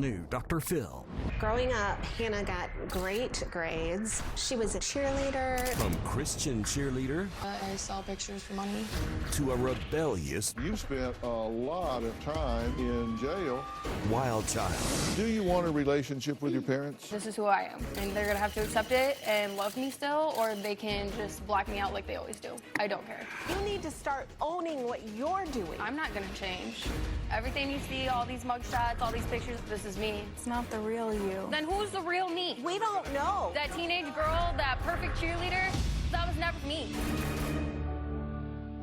New Dr. Phil. Growing up, Hannah got great grades. She was a cheerleader. From Christian cheerleader I sell pictures for money. to a rebellious You spent a lot of time in jail. wild child. Do you want a relationship with your parents? This is who I am, and they're gonna have to accept it and love me still, or they can just block me out like they always do. I don't care. You need to start owning what you're doing. I'm not gonna change. Everything you see, all these mugshots, all these pictures, this is me. It's not the real you. Then who's the real me? We don't know. That teenage girl, that perfect cheerleader, that was never me.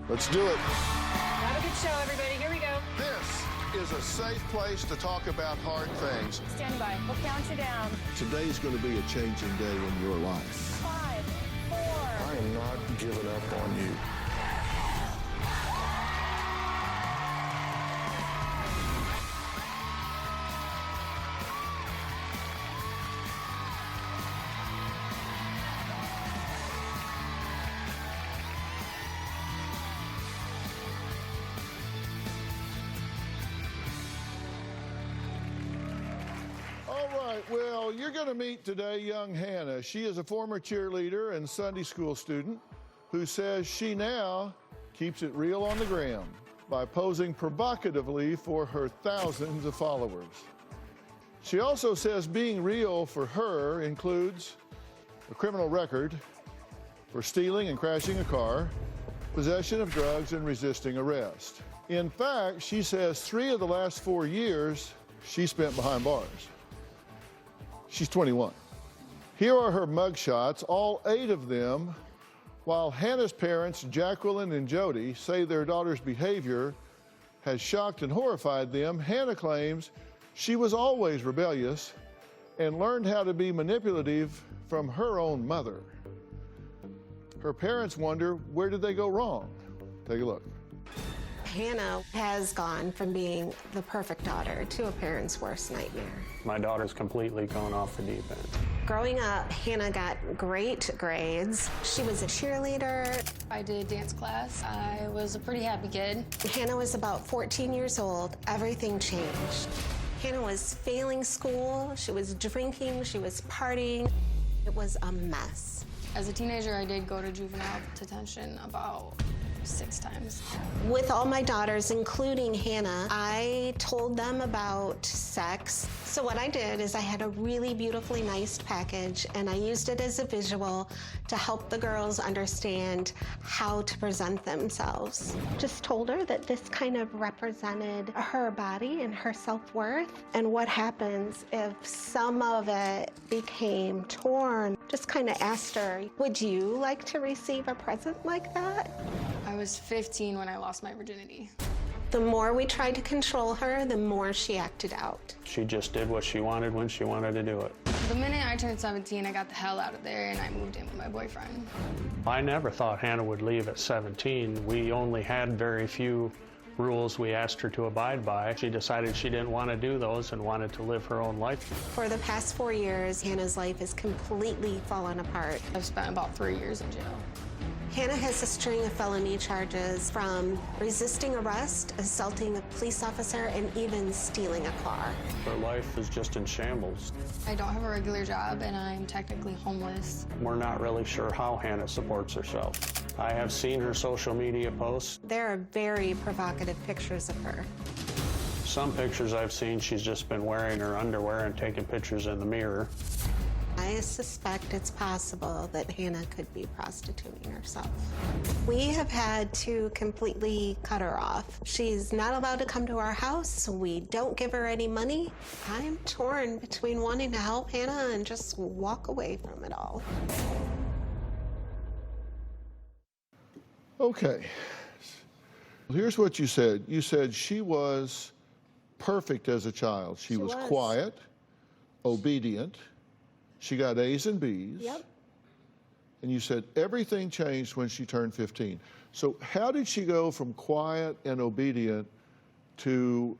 Let's do it. Have a good show, everybody. Here we go. This is a safe place to talk about hard things. Stand by. We'll count you down. Today's going to be a changing day in your life. 5, 4. I am not giving up on you. All right, well, you're going to meet today young Hannah. She is a former cheerleader and Sunday school student who says she now keeps it real on the gram by posing provocatively for her thousands of followers. She also says being real for her includes a criminal record for stealing and crashing a car, possession of drugs, and resisting arrest. In fact, she says 3 of the last 4 years she spent behind bars. She's 21. Here are her mugshots, all 8 of them. While Hannah's parents, Jacqueline and Jody, say their daughter's behavior has shocked and horrified them, Hannah claims she was always rebellious and learned how to be manipulative from her own mother. Her parents wonder, where did they go wrong? Take a look. Hannah has gone from being the perfect daughter to a parent's worst nightmare. My daughter's completely gone off the deep end. Growing up, Hannah got great grades. She was a cheerleader. I did dance class. I was a pretty happy kid. Hannah was about 14 years old. Everything changed. Hannah was failing school. She was drinking. She was partying. It was a mess. As a teenager, I did go to juvenile detention about 6 times. With all my daughters, including Hannah, I told them about sex. So what I did is I had a really beautifully nice package, and I used it as a visual to help the girls understand how to present themselves. Just told her that this kind of represented her body and her self-worth, and what happens if some of it became torn. Just kind of asked her, would you like to receive a present like that? I was 15 when I lost my virginity. The more we tried to control her, the more she acted out. She just did what she wanted when she wanted to do it. The minute I turned 17, I got the hell out of there and I moved in with my boyfriend. I never thought Hannah would leave at 17. We only had very few rules we asked her to abide by. She decided she didn't want to do those and wanted to live her own life. For the past 4 years, Hannah's life has completely fallen apart. I've spent about 3 years in jail. Hannah has a string of felony charges, from resisting arrest, assaulting a police officer, and even stealing a car. Her life is just in shambles. I don't have a regular job and I'm technically homeless. We're not really sure how Hannah supports herself. I have seen her social media posts. There are very provocative pictures of her. Some pictures I've seen, she's just been wearing her underwear and taking pictures in the mirror. I suspect it's possible that Hannah could be prostituting herself. We have had to completely cut her off. She's not allowed to come to our house. We don't give her any money. I'm torn between wanting to help Hannah and just walk away from it all. Okay. Here's what you said. You said she was perfect as a child. She was quiet, obedient. She got A's and B's. Yep. And you said everything changed when she turned 15. So how did she go from quiet and obedient to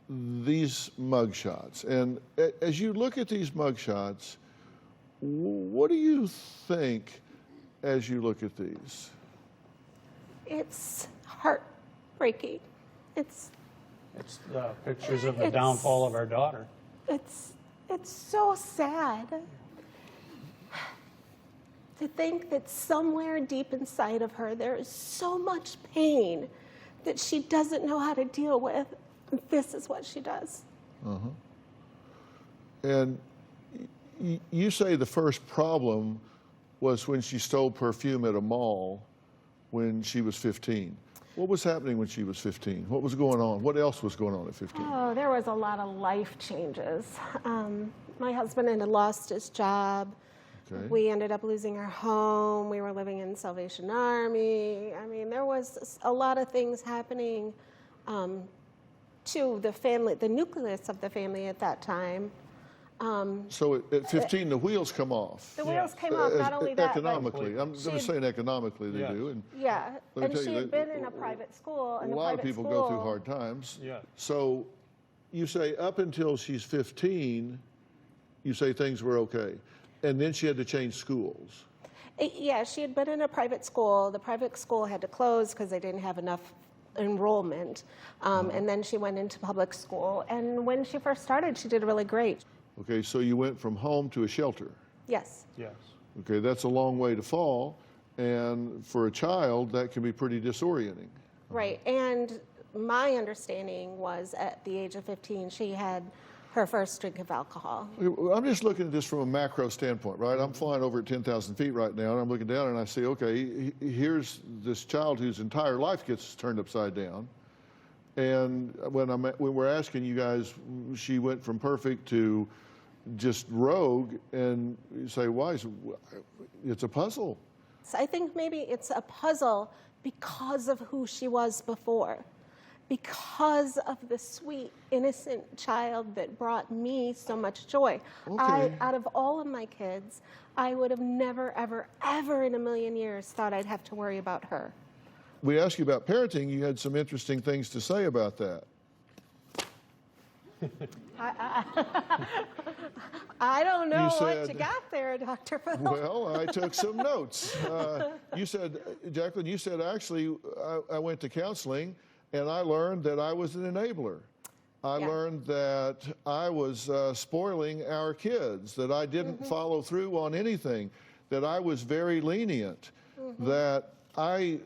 these mugshots? And as you look at these mugshots, what do you think as you look at these? It's heartbreaking. It's It's the pictures of the downfall of our daughter. It's so sad to think that somewhere deep inside of her there is so much pain that she doesn't know how to deal with. This is what she does. And you say the first problem was when she stole perfume at a mall when she was 15. What was happening when she was 15? What was going on? What else was going on at 15? Oh, there was a lot of life changes. My husband had lost his job. Okay. We ended up losing our home. We were living in Salvation Army. I mean, there was a lot of things happening to the family, the nucleus of the family at that time. So at 15, the wheels come off. The wheels came off, not only that, but economically. I'm just saying economically they do. And yeah, let me and tell she you, had been in a private school. a lot of people go through hard times. Yeah. So you say up until she's 15, you say things were okay. And then she had to change schools. Yeah, she had been in a private school. The private school had to close because they didn't have enough enrollment. And then she went into public school. And when she first started, she did really great. Okay, so you went from home to a shelter. Yes. Yes. Okay, that's a long way to fall. And for a child, that can be pretty disorienting. Right. And my understanding was at the age of 15, she had her first drink of alcohol. I'm just looking at this from a macro standpoint, right? I'm flying over at 10,000 feet right now, and I'm looking down and I see, okay, here's this child whose entire life gets turned upside down. And when we're asking you guys, she went from perfect to just rogue, and you say, why? It's a puzzle. So I think maybe it's a puzzle because of who she was before, because of the sweet, innocent child that brought me so much joy. Okay. Out of all of my kids, I would have never, ever, ever in a million years thought I'd have to worry about her. We asked you about parenting. You had some interesting things to say about that. I don't know what said- you got there, Dr. Phil. Well, I took some notes. You said, Jacqueline, you said, actually, I went to counseling, and I learned that I was an enabler. I learned that I was spoiling our kids, that I didn't follow through on anything, that I was very lenient, that I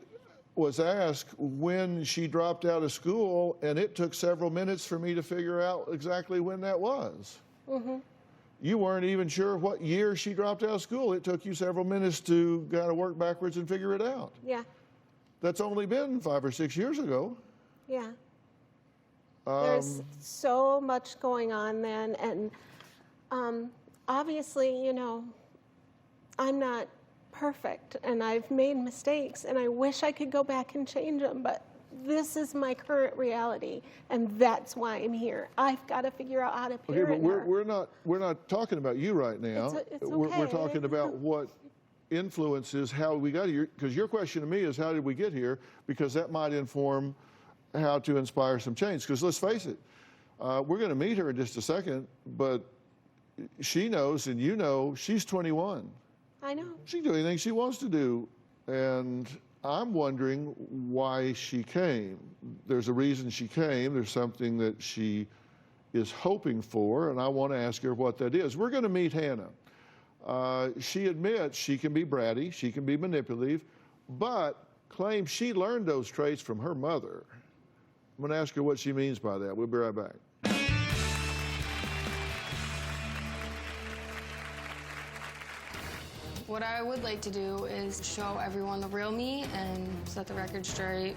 was asked when she dropped out of school, and it took several minutes for me to figure out exactly when that was. You weren't even sure what year she dropped out of school. It took you several minutes to kind of work backwards and figure it out. Yeah, That's only been 5 or 6 years ago. yeah. There's so much going on then, and obviously, you know, I'm not perfect, and I've made mistakes, and I wish I could go back and change them, but this is my current reality, and that's why I'm here. I've got to figure out how to parent Okay, but her. we're not talking about you right now. It's We're okay. talking about what influences how we got here. Because your question to me is, how did we get here? Because that might inform how to inspire some change. Because let's face it, we're going to meet her in just a second, but she knows, and you know, she's 21. I know. She can do anything she wants to do, and I'm wondering why she came. There's a reason she came. There's something that she is hoping for, and I want to ask her what that is. We're going to meet Hannah. She admits she can be bratty, she can be manipulative, but claims she learned those traits from her mother. I'm going to ask her what she means by that. We'll be right back. What I would like to do is show everyone the real me and set the record straight.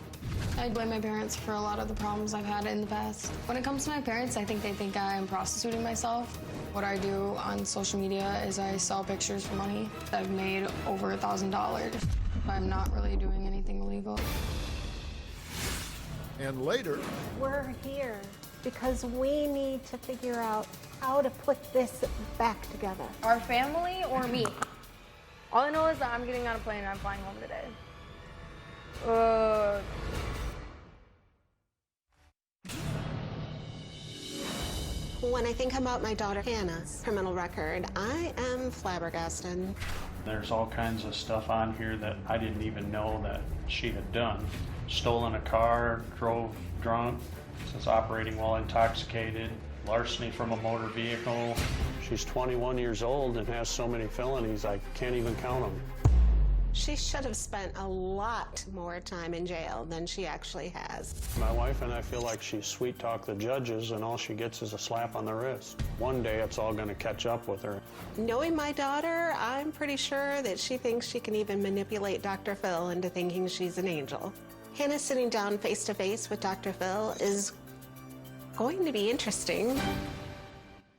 I blame my parents for a lot of the problems I've had in the past. When it comes to my parents, I think they think I'm prostituting myself. What I do on social media is I sell pictures for money. I've made over $1,000. I'm not really doing anything illegal. And later, We're here because we need to figure out how to put this back together. Our family or me? All I know is that I'm getting on a plane and I'm flying home today. When I think about my daughter Hannah's criminal record, I am flabbergasted. There's all kinds of stuff on here that I didn't even know that she had done. Stolen a car, drove drunk, says operating while intoxicated, larceny from a motor vehicle. She's 21 years old and has so many felonies, I can't even count them. She should have spent a lot more time in jail than she actually has. My wife and I feel like she sweet-talked the judges and all she gets is a slap on the wrist. One day it's all going to catch up with her. Knowing my daughter, I'm pretty sure that she thinks she can even manipulate Dr. Phil into thinking she's an angel. Hannah sitting down face-to-face with Dr. Phil is going to be interesting.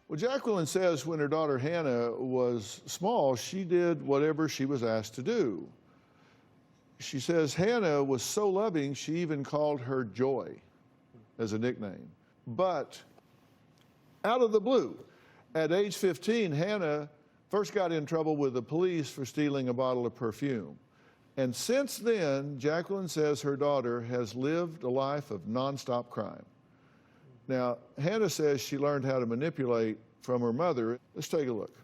Well, Jacqueline says when her daughter Hannah was small, she did whatever she was asked to do. She says Hannah was so loving, she even called her Joy as a nickname. But out of the blue, at age 15, Hannah first got in trouble with the police for stealing a bottle of perfume. And since then, Jacqueline says her daughter has lived a life of nonstop crime. Now, Hannah says she learned how to manipulate from her mother. Let's take a look.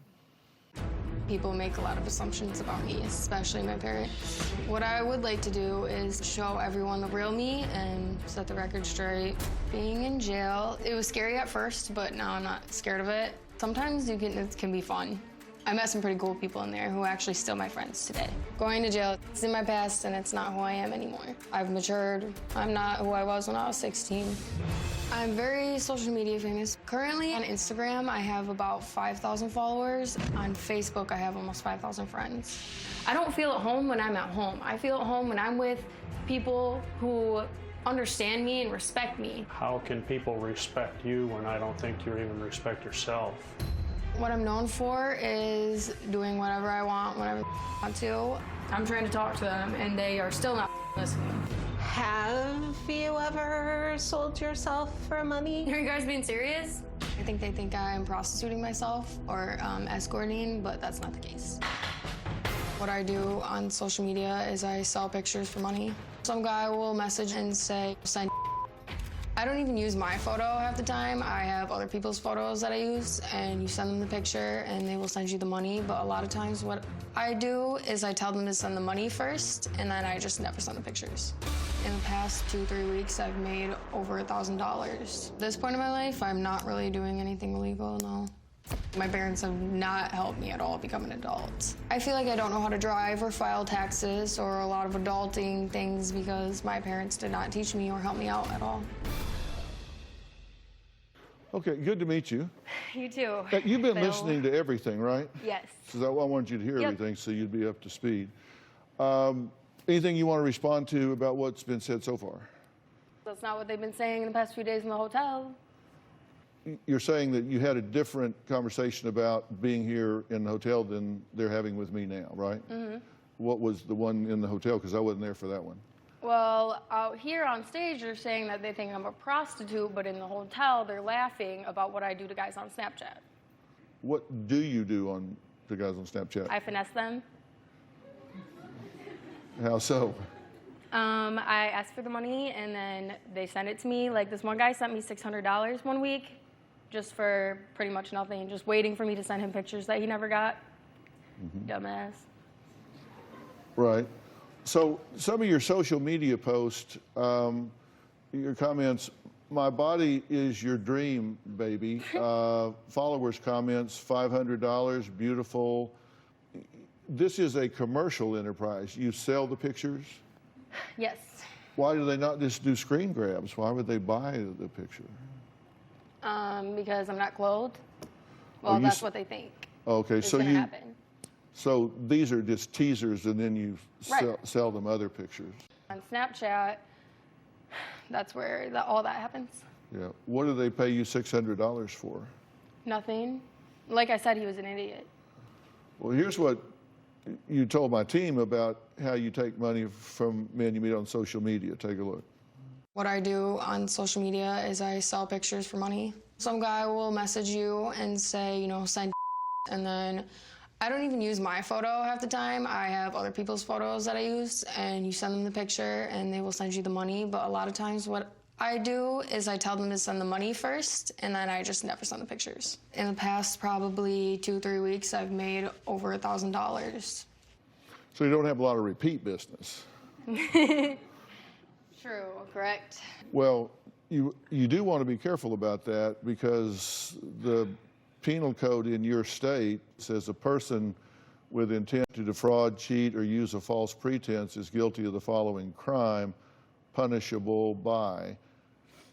People make a lot of assumptions about me, especially my parents. What I would like to do is show everyone the real me and set the record straight. Being in jail, it was scary at first, but now I'm not scared of it. Sometimes it can be fun. I met some pretty cool people in there who are actually still my friends today. Going to jail, it's in my past and it's not who I am anymore. I've matured. I'm not who I was when I was 16. I'm very social media famous. Currently on Instagram, I have about 5,000 followers. On Facebook, I have almost 5,000 friends. I don't feel at home when I'm at home. I feel at home when I'm with people who understand me and respect me. How can people respect you when I don't think you even respect yourself? What I'm known for is doing whatever I want, whenever I want to. I'm trying to talk to them, and they are still not listening. Have you ever sold yourself for money? Are you guys being serious? I think they think I'm prostituting myself or escorting, but that's not the case. What I do on social media is I sell pictures for money. Some guy will message and say, send. I don't even use my photo half the time. I have other people's photos that I use, and you send them the picture and they will send you the money. But a lot of times what I do is I tell them to send the money first, and then I just never send the pictures. In the past 2-3 weeks, I've made over $1,000. At this point in my life, I'm not really doing anything illegal, no. My parents have not helped me at all become an adult. I feel like I don't know how to drive or file taxes or a lot of adulting things because my parents did not teach me or help me out at all. Okay, good to meet you. You too. You've been Phil. listening to everything, right? Yes. So I wanted you to hear Yep. everything so you'd be up to speed. Anything you want to respond to about what's been said so far? That's not what they've been saying in the past few days in the hotel. You're saying that you had a different conversation about being here in the hotel than they're having with me now, right? Mm-hmm. What was the one in the hotel? Because I wasn't there for that one. Well, out here on stage, they're saying that they think I'm a prostitute, but in the hotel, they're laughing about what I do to guys on Snapchat. What do you do on the guys on Snapchat? I finesse them. How so? I ask for the money, and then they send it to me. Like, this one guy sent me $600 one week just for pretty much nothing, just waiting for me to send him pictures that he never got. Mm-hmm. Dumbass. Right. So some of your social media posts, your comments, my body is your dream, baby. Followers comments, $500, beautiful. This is a commercial enterprise. You sell the pictures? Yes. Why do they not just do screen grabs? Why would they buy the picture? Because I'm not clothed. Well, that's what they think. Okay, is so gonna happen. So these are just teasers, and then you Right. sell them other pictures. On Snapchat, that's where all that happens. Yeah. What do they pay you $600 for? Nothing. Like I said, he was an idiot. Well, here's what you told my team about how you take money from men you meet on social media. Take a look. What I do on social media is I sell pictures for money. Some guy will message you and say, send, and then I don't even use my photo half the time. I have other people's photos that I use, and you send them the picture and they will send you the money. But a lot of times what I do is I tell them to send the money first, and then I just never send the pictures. In the past probably 2-3 weeks, I've made over $1,000. So you don't have a lot of repeat business. True, correct. Well, You do want to be careful about that, because the penal code in your state says a person with intent to defraud, cheat, or use a false pretense is guilty of the following crime, punishable by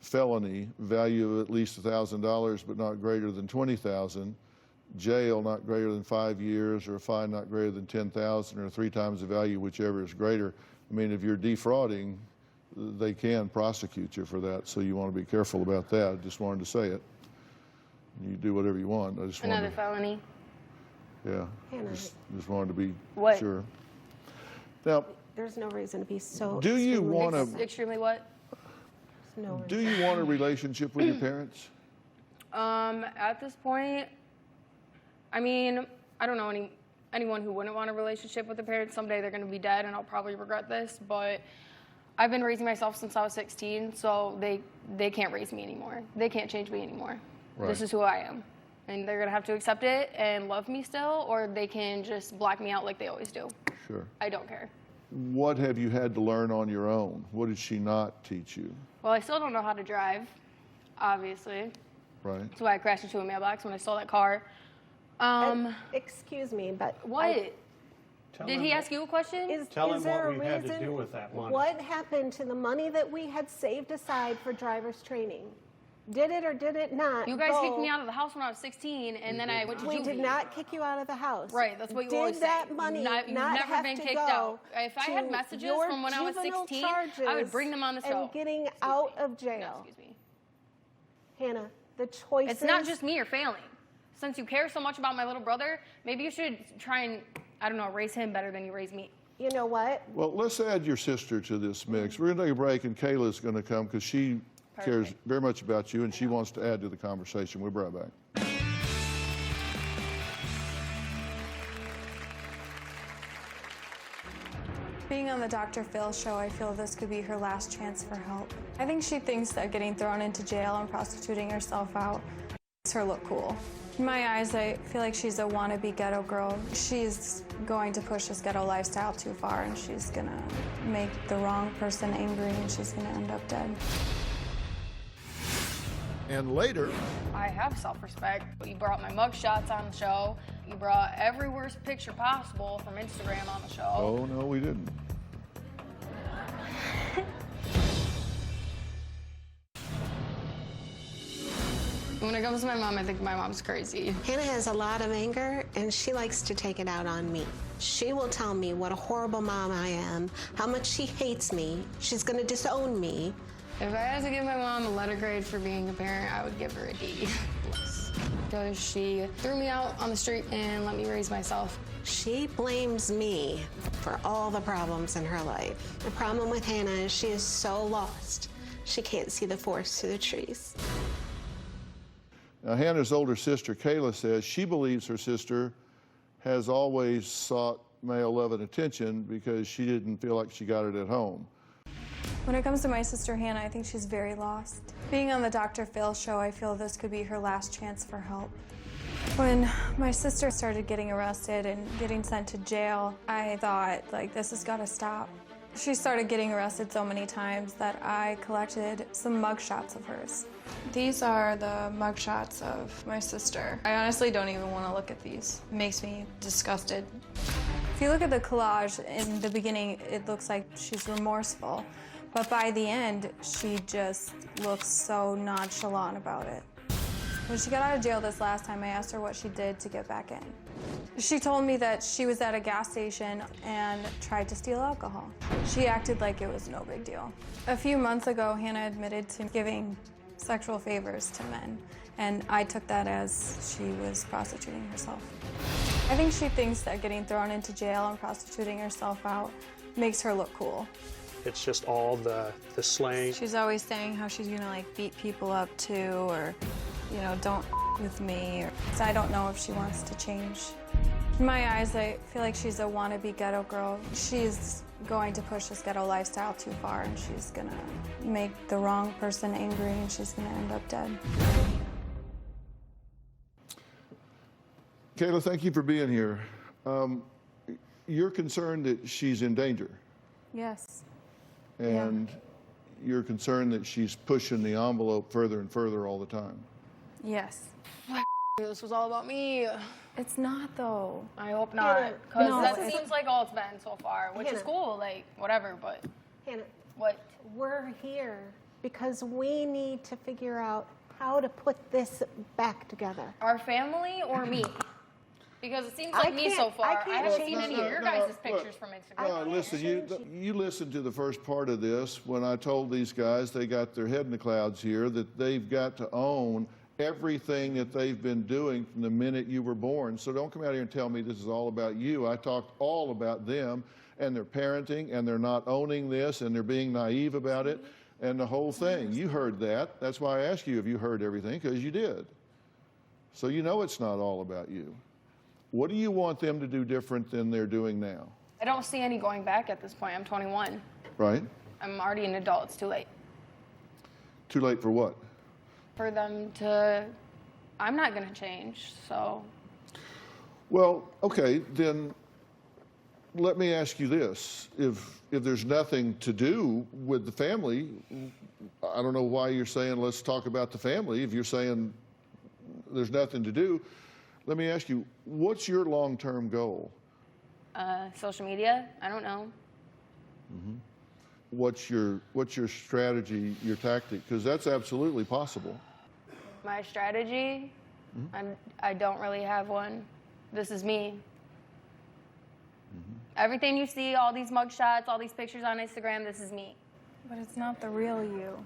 felony, value of at least $1,000 but not greater than $20,000, jail not greater than 5 years, or a fine not greater than $10,000, or 3 times the value, whichever is greater. I mean, if you're defrauding, they can prosecute you for that, so you want to be careful about that. I just wanted to say it. You do whatever you want. I just Another felony. Yeah, Hannah. just wanted to be What? sure. Now, There's no reason to be so. do you want to? Extremely what? No Do you want a relationship with your parents? At this point, I mean, I don't know anyone who wouldn't want a relationship with their parents. Someday they're going to be dead, and I'll probably regret this, but I've been raising myself since I was 16, so they can't raise me anymore. They can't change me anymore. Right. This is who I am. And they're going to have to accept it and love me still, or they can just block me out like they always do. Sure. I don't care. What have you had to learn on your own? What did she not teach you? Well, I still don't know how to drive, obviously. Right. That's why I crashed into a mailbox when I stole that car. Excuse me, but What? Did he ask you a question? Is Tell him there what a we had to reason? do with that money. What happened to the money that we had saved aside for driver's training? Did it or did it not? You guys go? kicked me out of the house when I was 16, and then I went to We juvie. did not kick you out of the house. Right, that's what you did always say. that money You've not never have been to kicked go out. If I had to messages your from when I was juvenile 16, I would bring them on the show. And getting out of jail. Excuse me. Hannah, the choices. It's not just me you're failing. Since you care so much about my little brother, maybe you should try and, I don't know, raise him better than you raise me. You know what? Well, let's add your sister to this mix. We're going to take a break, and Kayla's going to come because she cares very much about you, and she wants to add to the conversation. We'll be right back. Being on the Dr. Phil show, I feel this could be her last chance for help. I think she thinks that getting thrown into jail and prostituting herself out makes her look cool. In my eyes, I feel like she's a wannabe ghetto girl. She's going to push this ghetto lifestyle too far, and she's gonna make the wrong person angry, and she's gonna end up dead. And later, I have self-respect. You brought my mug shots on the show. You brought every worst picture possible from Instagram on the show. oh, no, we didn't. When it comes to my mom, I think my mom's crazy. Hannah has a lot of anger, and she likes to take it out on me. She will tell me what a horrible mom I am, how much she hates me. She's going to disown me. If I had to give my mom a letter grade for being a parent, I would give her a D+. Because she threw me out on the street and let me raise myself. She blames me for all the problems in her life. The problem with Hannah is she is so lost, she can't see the forest through the trees. Now, Hannah's older sister, Kayla, says she believes her sister has always sought male love and attention because she didn't feel like she got it at home. When it comes to my sister Hannah, I think she's very lost. Being on the Dr. Phil show, I feel this could be her last chance for help. When my sister started getting arrested and getting sent to jail, I thought, like, this has got to stop. She started getting arrested so many times that I collected some mugshots of hers. These are the mugshots of my sister. I honestly don't even want to look at these. It makes me disgusted. If you look at the collage, in the beginning, it looks like she's remorseful. But by the end, she just looks so nonchalant about it. When she got out of jail this last time, I asked her what she did to get back in. She told me that she was at a gas station and tried to steal alcohol. She acted like it was no big deal. A few months ago, Hannah admitted to giving sexual favors to men, and I took that as she was prostituting herself. I think she thinks that getting thrown into jail and prostituting herself out makes her look cool. It's just all the slang. She's always saying how she's gonna like beat people up too, or, you know, don't with me. So I don't know if she wants to change. In my eyes, I feel like she's a wannabe ghetto girl. She's going to push this ghetto lifestyle too far, and she's gonna make the wrong person angry, and she's gonna end up dead. Kayla, thank you for being here. You're concerned that she's in danger, Yes. and you're concerned that she's pushing the envelope further and further all the time. Yes. This was all about me. It's not, though. I hope not, because no, that seems like all it's been so far, which is Hannah. cool, like, whatever, but Hannah, what? we're here because we need to figure out how to put this back together. Our family or me? Because it seems like me so far. I haven't seen any of your guys' pictures from Instagram. Listen, you listened to the first part of this when I told these guys they got their head in the clouds here, that they've got to own everything that they've been doing from the minute you were born. So don't come out here and tell me this is all about you. I talked all about them and their parenting, and they're not owning this, and they're being naive about it, and the whole thing. You heard that. That's why I asked you if you heard everything, because you did. So you know it's not all about you. What do you want them to do different than they're doing now? I don't see any going back at this point. I'm 21. Right? I'm already an adult. It's too late. Too late for what? For them to, I'm not going to change, so. Well, okay, then let me ask you this. If there's nothing to do with the family, I don't know why you're saying let's talk about the family. If you're saying there's nothing to do, let me ask you, what's your long-term goal? Social media? I don't know. Mm-hmm. What's your strategy, your tactic? Because that's absolutely possible. My strategy? I don't really have one. This is me. Everything you see, all these mugshots, all these pictures on Instagram, this is me. But it's not the real you.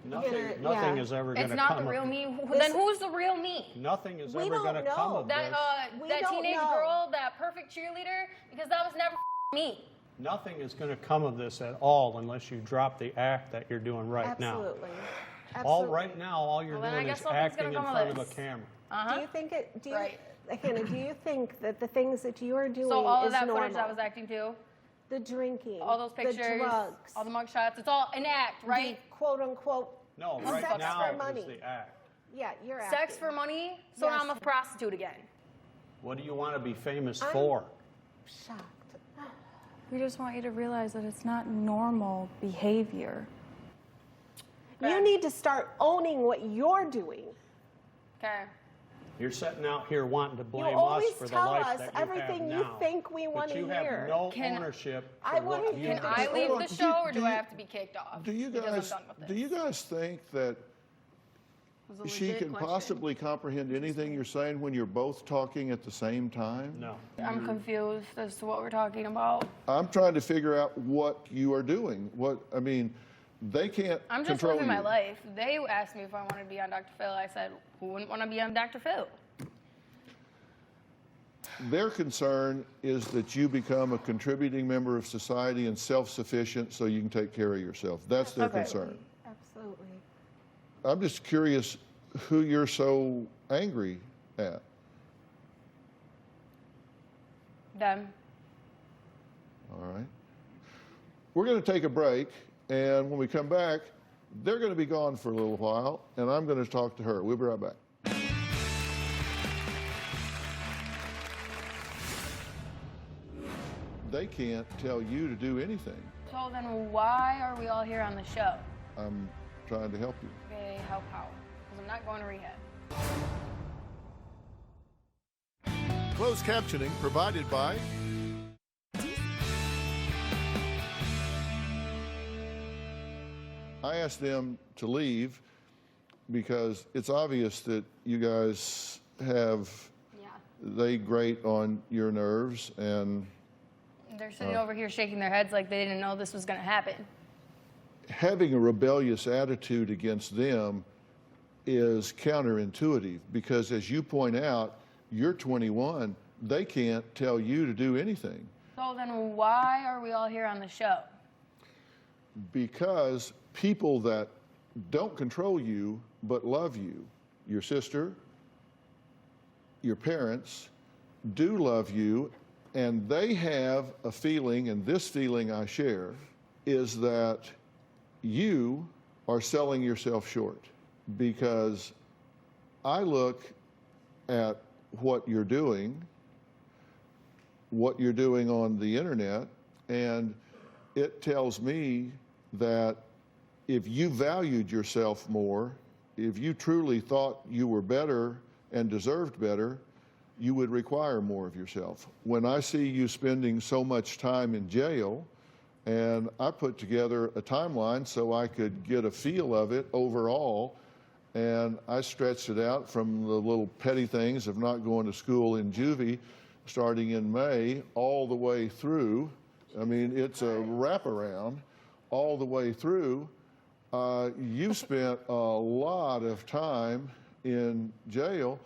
Nothing is ever going It's to not come the real of me. Then who's the real me? Nothing is We ever don't going to come know. of That this. that don't teenage know. girl, that perfect cheerleader, because that was never me. Nothing is going to come of this at all unless you drop the act that you're doing right now. Absolutely. Right now, all you're Well, then I doing guess is something's acting gonna in come of front of a this. camera. Do you think it? Right. Hannah, do you think that the things that you are doing So all of is that normal? footage I was acting to, The drinking, all those pictures, the drugs, all the mugshots, it's all an act, right? the quote unquote. No, sex right now for money. is the act. Yeah, you're Sex acting. for money, so Yes. now I'm a prostitute again. What do you want to be famous for? Shocked. We just want you to realize that it's not normal behavior. You need to start owning what you're doing. Okay. You're sitting out here wanting to blame us always for the tell life us that you everything have you now. think we wanna But you hear. have no Can- ownership I for wanna what hear you Can the- I do. leave Hold the on. show, or Do do I you- have to be kicked off? Do you Because guys I'm done with this. do you guys think that It was a she legit can question. possibly comprehend anything you're saying when you're both talking at the same time? No. I'm confused as to what we're talking about. I'm trying to figure out what you are doing. They can't I'm just control living you. my life. They asked me if I wanted to be on Dr. Phil. I said, who wouldn't want to be on Dr. Phil? Their concern is that you become a contributing member of society and self-sufficient so you can take care of yourself. That's their concern. Absolutely. I'm just curious who you're so angry at. Them. All right. We're going to take a break, and when we come back, they're going to be gone for a little while, and I'm going to talk to her. We'll be right back. They can't tell you to do anything. So then why are we all here on the show? I'm trying to help you. Okay, help how? Because I'm not going to rehab. Closed captioning provided by I asked them to leave because it's obvious that you guys they grate on your nerves, and They're sitting over here shaking their heads like they didn't know this was going to happen. having a rebellious attitude against them is counterintuitive because, as you point out, you're 21. They can't tell you to do anything. So then why are we all here on the show? Because people that don't control you but love you, your sister, your parents, do love you, and they have a feeling, and this feeling I share, is that you are selling yourself short. Because I look at what you're doing on the internet, and it tells me that if you valued yourself more, if you truly thought you were better and deserved better, you would require more of yourself. When I see you spending so much time in jail, and I put together a timeline so I could get a feel of it overall, and I stretched it out from the little petty things of not going to school in juvie starting in May all the way through. I mean, it's a wraparound all the way through. You spent a lot of time in jail,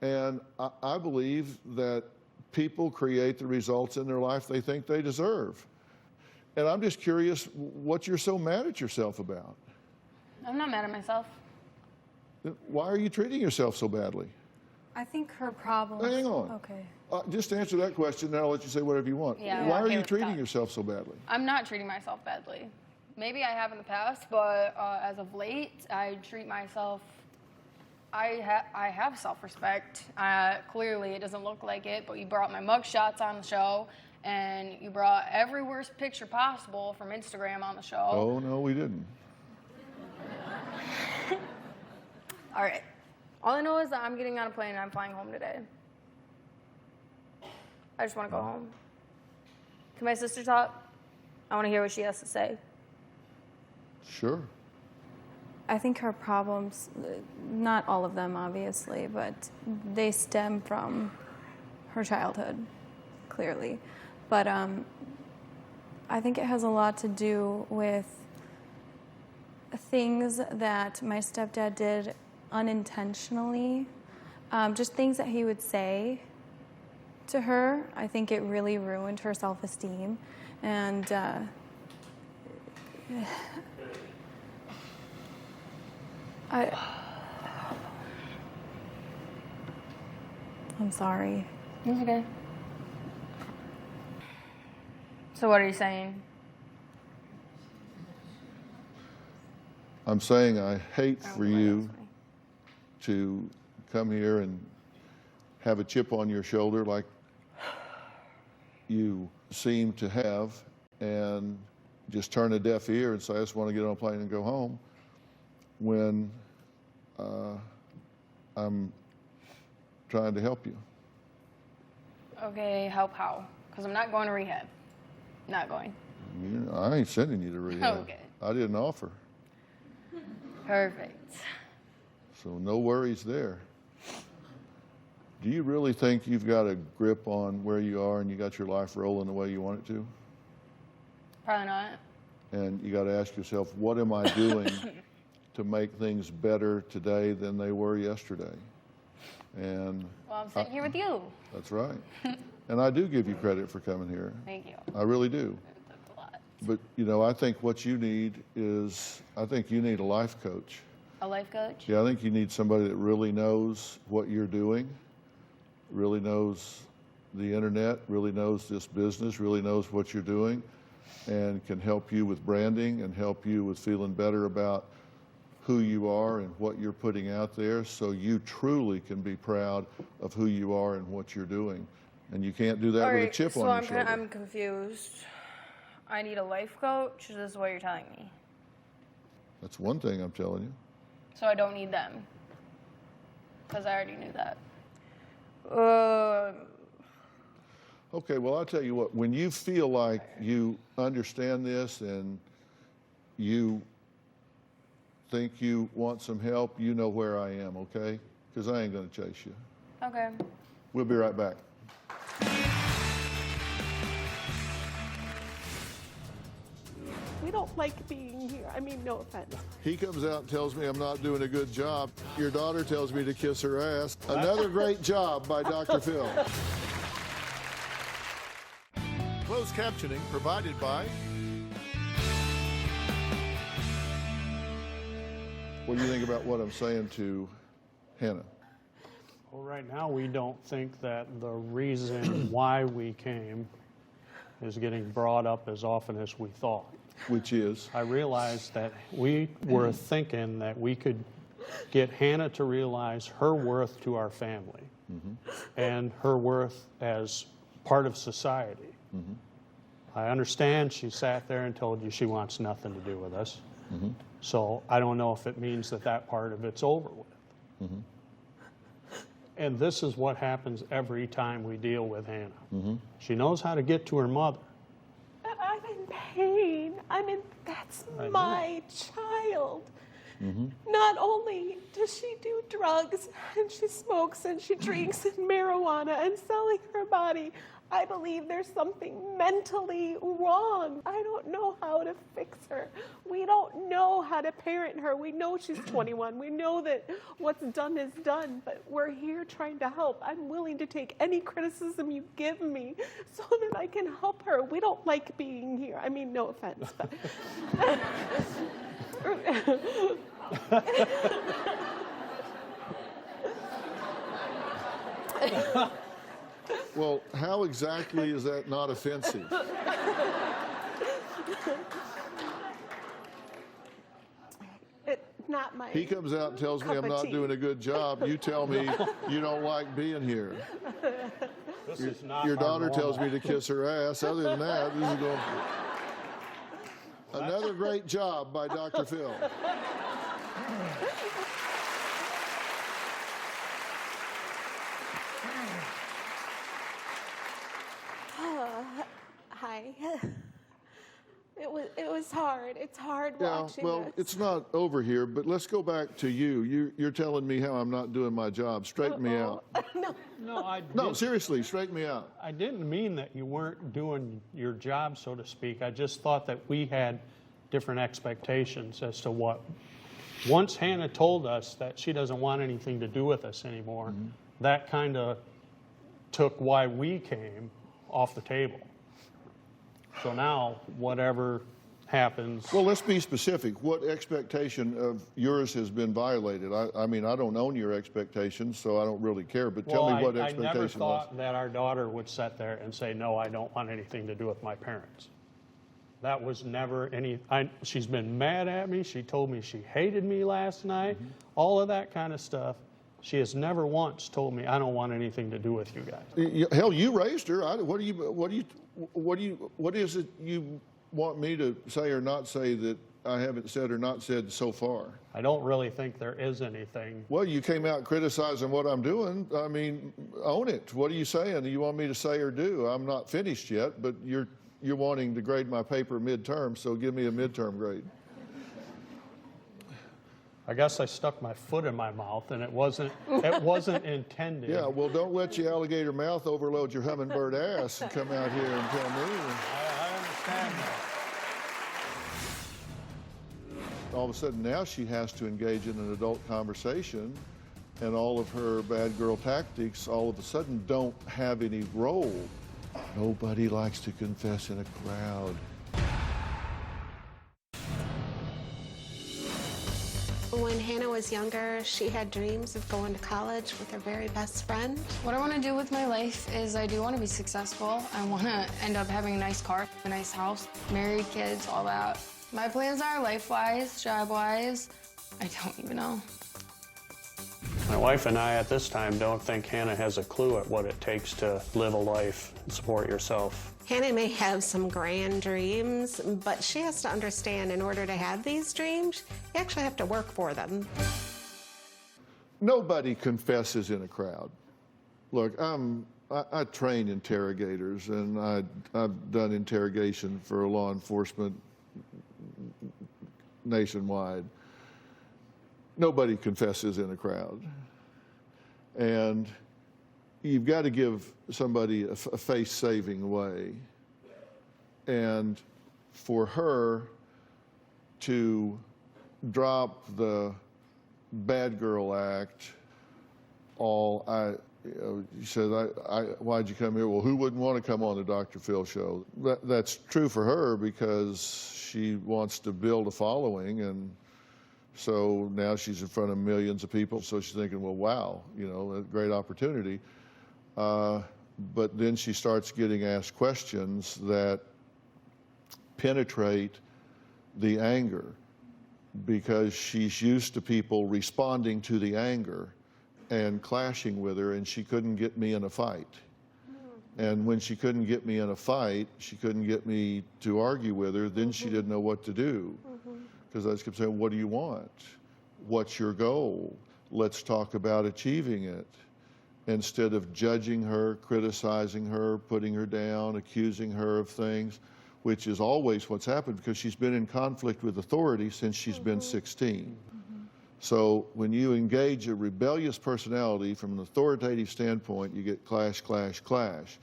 and I believe that people create the results in their life they think they deserve. And I'm just curious what you're so mad at yourself about. I'm not mad at myself. Why are you treating yourself so badly? I think her problems. Hang on. Okay. Just answer that question, then I'll let you say whatever you want. Yeah, Why I'm are okay you with treating that. yourself so badly? I'm not treating myself badly. Maybe I have in the past, but as of late, I treat myself. I have self-respect. Clearly, it doesn't look like it, but you brought my mug shots on the show, and you brought every worst picture possible from Instagram on the show. Oh, no, we didn't. All right. All I know is that I'm getting on a plane and I'm flying home today. I just want to go home. Can my sister talk? I want to hear what she has to say. Sure. I think her problems, not all of them obviously, but they stem from her childhood, clearly. But I think it has a lot to do with things that my stepdad did unintentionally, just things that he would say to her. I think it really ruined her self-esteem, and I'm sorry. It's okay. So what are you saying? I'm saying I hate I don't for know why you that's funny. to come here and have a chip on your shoulder like you seem to have and just turn a deaf ear and say, I just want to get on a plane and go home, when I'm trying to help you. Okay, help how? Because I'm not going to rehab. Not going. I ain't sending you to rehab. Okay. I didn't offer. Perfect. So no worries there. Do you really think you've got a grip on where you are and you got your life rolling the way you want it to? Probably not. And you got to ask yourself, what am I doing to make things better today than they were yesterday? And Well, I'm sitting here with you. that's right. And I do give you credit for coming here. Thank you. I really do. That's a lot. But, you know, I think what you need is, I think you need a life coach. A life coach? Yeah, I think you need somebody that really knows what you're doing, really knows the internet, really knows this business, really knows what you're doing, and can help you with branding and help you with feeling better about who you are and what you're putting out there, so you truly can be proud of who you are and what you're doing. And you can't do that with a chip on your shoulder. I'm confused. I need a life coach? This is what you're telling me. That's one thing I'm telling you. So I don't need them. Because I already knew that. Okay, well, I'll tell you what, when you feel like you understand this and you think you want some help, you know where I am, okay? Because I ain't going to chase you. Okay. We'll be right back. We don't like being here. I mean, no offense. He comes out and tells me I'm not doing a good job. Your daughter tells me to kiss her ass. Another great job by Dr. Phil. Closed captioning provided by... What do you think about what I'm saying to Hannah? Well, right now, we don't think that the reason why we came is getting brought up as often as we thought. Which is? I realized that we were thinking that we could get Hannah to realize her worth to our family and her worth as part of society. I understand she sat there and told you she wants nothing to do with us. So I don't know if it means that that part of it's over with. And this is what happens every time we deal with Hannah. She knows how to get to her mother. I'm in pain. That's my child. Not only does she do drugs and she smokes and she drinks and marijuana and selling her body, I believe there's something mentally wrong. I don't know how to fix her. We don't know how to parent her. We know she's 21. We know that what's done is done, but we're here trying to help. I'm willing to take any criticism you give me so that I can help her. We don't like being here. I mean, no offense, but... Well, how exactly is that not offensive? Not my He comes out and tells me I'm not doing a good job. You tell me you don't like being here. Your daughter tells me to kiss her ass. Other than that, this is going... Another great job by Dr. Phil. Hi. It was hard. It's hard watching well, this. it's not over here, but let's go back to you. You're telling me how I'm not doing my job. Straighten me out. No, seriously, straighten me out. I didn't mean that you weren't doing your job, so to speak. I just thought that we had different expectations as to what... Once Hannah told us that she doesn't want anything to do with us anymore, that kind of took why we came off the table. So now, whatever happens... Well, let's be specific. What expectation of yours has been violated? I mean, I don't own your expectations, so I don't really care, but tell me what expectation was. I never thought that our daughter would sit there and say, no, I don't want anything to do with my parents. That was never any... she's been mad at me. She told me she hated me last night. All of that kind of stuff. She has never once told me, I don't want anything to do with you guys. Hell, you raised her. What is it you want me to say or not say that I haven't said or not said so far? I don't really think there is anything. Well, you came out criticizing what I'm doing. I mean, own it. What are you saying? You want me to say or do? I'm not finished yet, but you're wanting to grade my paper midterm, so give me a midterm grade. I guess I stuck my foot in my mouth, and it wasn't intended. Yeah, well, don't let your alligator mouth overload your hummingbird ass and come out here and tell me. I understand that. All of a sudden now she has to engage in an adult conversation, and all of her bad girl tactics all of a sudden don't have any role. Nobody likes to confess in a crowd. When Hannah was younger, she had dreams of going to college with her very best friend. What I want to do with my life is I do want to be successful. I want to end up having a nice car, a nice house, married, kids, all that. My plans are life-wise, job-wise, I don't even know. My wife and I at this time don't think Hannah has a clue at what it takes to live a life and support yourself. Hannah may have some grand dreams, but she has to understand in order to have these dreams, you actually have to work for them. Nobody confesses in a crowd. Look, I train interrogators, and I've done interrogation for law enforcement nationwide. Nobody confesses in a crowd. And you've got to give somebody a face-saving way. And for her to drop the bad girl act, she said, why'd you come here? Well, who wouldn't want to come on the Dr. Phil show? That's true for her because she wants to build a following, and so now she's in front of millions of people, so she's thinking, well, wow, you know, a great opportunity. But then she starts getting asked questions that penetrate the anger because she's used to people responding to the anger and clashing with her, and she couldn't get me in a fight. And when she couldn't get me in a fight, she couldn't get me to argue with her, then she didn't know what to do. because I just kept saying, what do you want? What's your goal? Let's talk about achieving it. Instead of judging her, criticizing her, putting her down, accusing her of things, which is always what's happened because she's been in conflict with authority since she's been 16. So when you engage a rebellious personality from an authoritative standpoint, you get clash, clash, clash.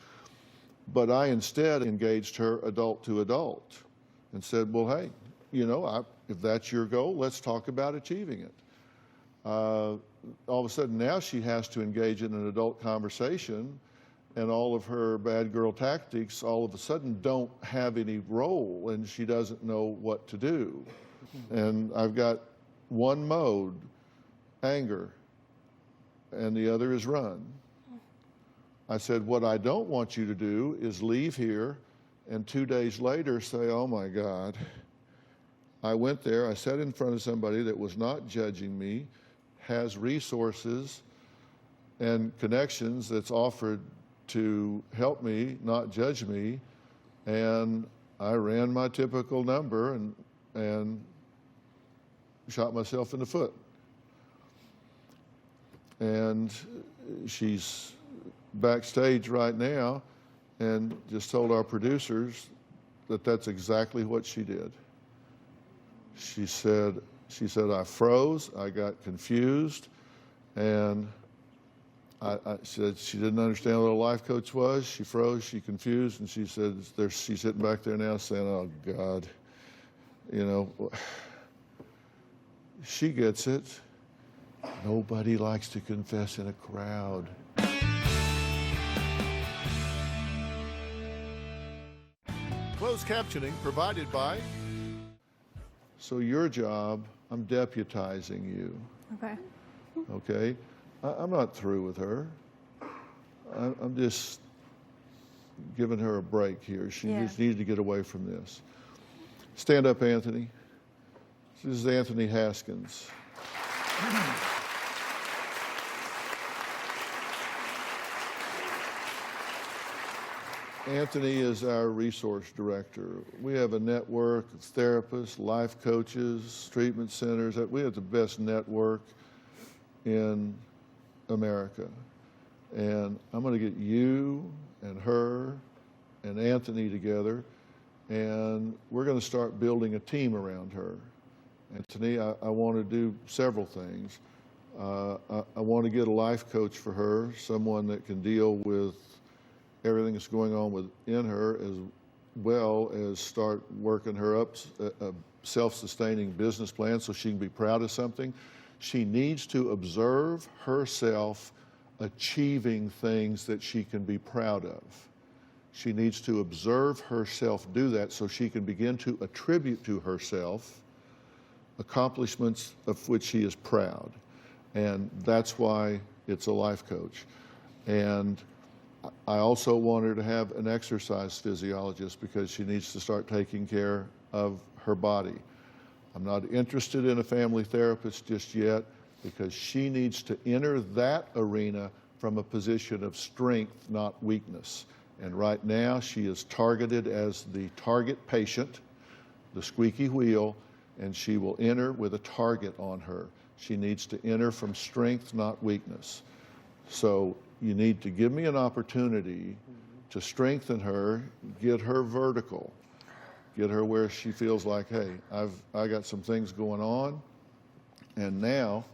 But I instead engaged her adult to adult and said, well, hey, you know, if that's your goal, let's talk about achieving it. All of a sudden now she has to engage in an adult conversation, and all of her bad girl tactics all of a sudden don't have any role, and she doesn't know what to do. And I've got one mode, anger, and the other is run. I said, what I don't want you to do is leave here and 2 days later say, oh my God, I went there, I sat in front of somebody that was not judging me, has resources and connections that's offered to help me, not judge me, and I ran my typical number and shot myself in the foot. And she's backstage right now and just told our producers that that's exactly what she did. She said, I froze, I got confused, and I said she didn't understand what a life coach was. She froze, she confused, and she said, she's sitting back there now saying, oh God, you know, she gets it. Nobody likes to confess in a crowd. Closed captioning provided by. So your job, I'm deputizing you. Okay. Okay? I'm not through with her. I'm just giving her a break here. She just needed to get away from this. Stand up, Anthony. This is Anthony Haskins. Anthony is our resource director. We have a network of therapists, life coaches, treatment centers. We have the best network in America. And I'm going to get you and her and Anthony together, and we're going to start building a team around her. Anthony, I want to do several things. I want to get a life coach for her, someone that can deal with everything that's going on within her, as well as start working her up a self-sustaining business plan so she can be proud of something. She needs to observe herself achieving things that she can be proud of. She needs to observe herself do that so she can begin to attribute to herself accomplishments of which she is proud. And that's why it's a life coach. And I also want her to have an exercise physiologist because she needs to start taking care of her body. I'm not interested in a family therapist just yet because she needs to enter that arena from a position of strength, not weakness. And right now she is targeted as the target patient, the squeaky wheel, and she will enter with a target on her. She needs to enter from strength, not weakness. So you need to give me an opportunity to strengthen her, get her vertical, get her where she feels like, hey, I got some things going on, and now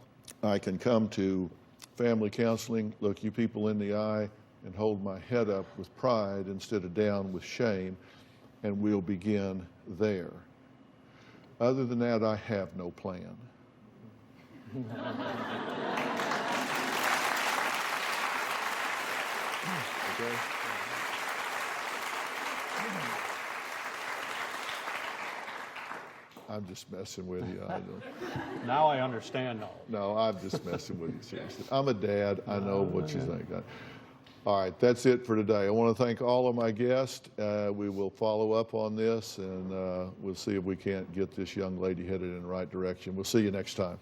I can come to family counseling, look you people in the eye, and hold my head up with pride instead of down with shame, and we'll begin there. Other than that, I have no plan. Okay. I'm just messing with you. Now I understand all. No, I'm just messing with you, seriously. I'm a dad. I know what you think. All right, that's it for today. I want to thank all of my guests. We will follow up on this, and we'll see if we can't get this young lady headed in the right direction. We'll see you next time.